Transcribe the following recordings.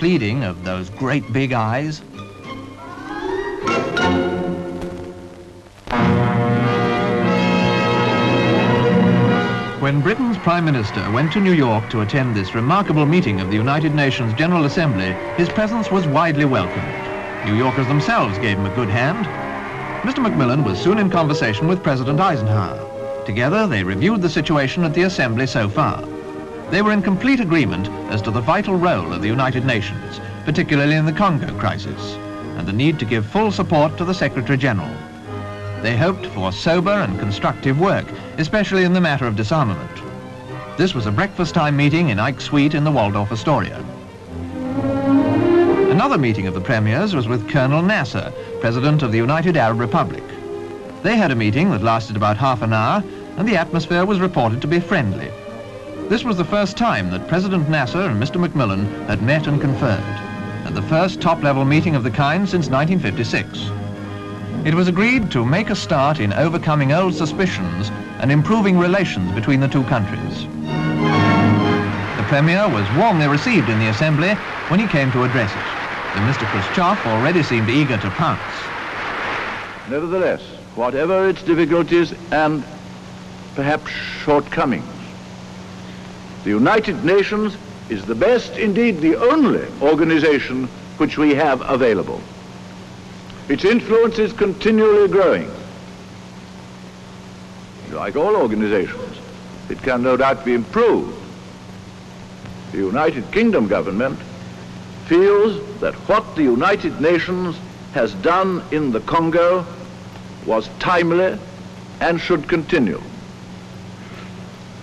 pleading of those great big eyes. When Britain's Prime Minister went to New York to attend this remarkable meeting of the United Nations General Assembly, his presence was widely welcomed. New Yorkers themselves gave him a good hand. Mr. Macmillan was soon in conversation with President Eisenhower. Together, they reviewed the situation at the Assembly so far. They were in complete agreement as to the vital role of the United Nations, particularly in the Congo crisis, and the need to give full support to the Secretary General. They hoped for sober and constructive work, especially in the matter of disarmament. This was a breakfast-time meeting in Ike's suite in the Waldorf-Astoria. Another meeting of the premiers was with Colonel Nasser, President of the United Arab Republic. They had a meeting that lasted about half an hour, and the atmosphere was reported to be friendly. This was the first time that President Nasser and Mr. Macmillan had met and conferred, and the first top-level meeting of the kind since 1956. It was agreed to make a start in overcoming old suspicions and improving relations between the two countries. The Premier was warmly received in the Assembly when he came to address it, and Mr. Khrushchev already seemed eager to pounce. Nevertheless, whatever its difficulties and perhaps shortcomings, the United Nations is the best, indeed the only organization which we have available. Its influence is continually growing. Like all organizations, it can no doubt be improved. The United Kingdom government feels that what the United Nations has done in the Congo was timely and should continue.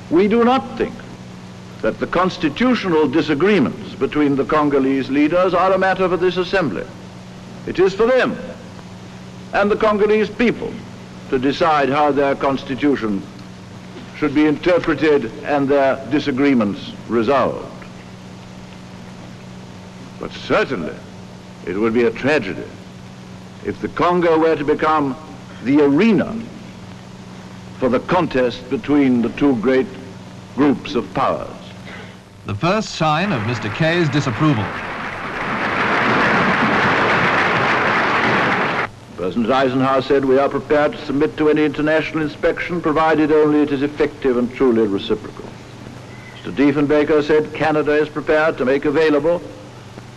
We do not think that the constitutional disagreements between the Congolese leaders are a matter for this Assembly. It is for them and the Congolese people to decide how their constitution should be interpreted and their disagreements resolved. But certainly it would be a tragedy if the Congo were to become the arena for the contest between the two great groups of powers. The first sign of Mr. K's disapproval. President Eisenhower said, "We are prepared to submit to any international inspection, provided only it is effective and truly reciprocal." Mr. Diefenbaker said, "Canada is prepared to make available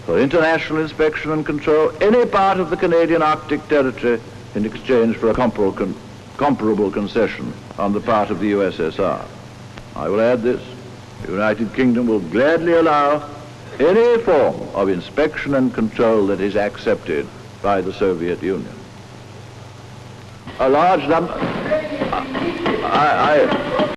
for international inspection and control any part of the Canadian Arctic territory in exchange for a comparable concession on the part of the USSR. I will add this: the United Kingdom will gladly allow any form of inspection and control that is accepted by the Soviet Union." A large number...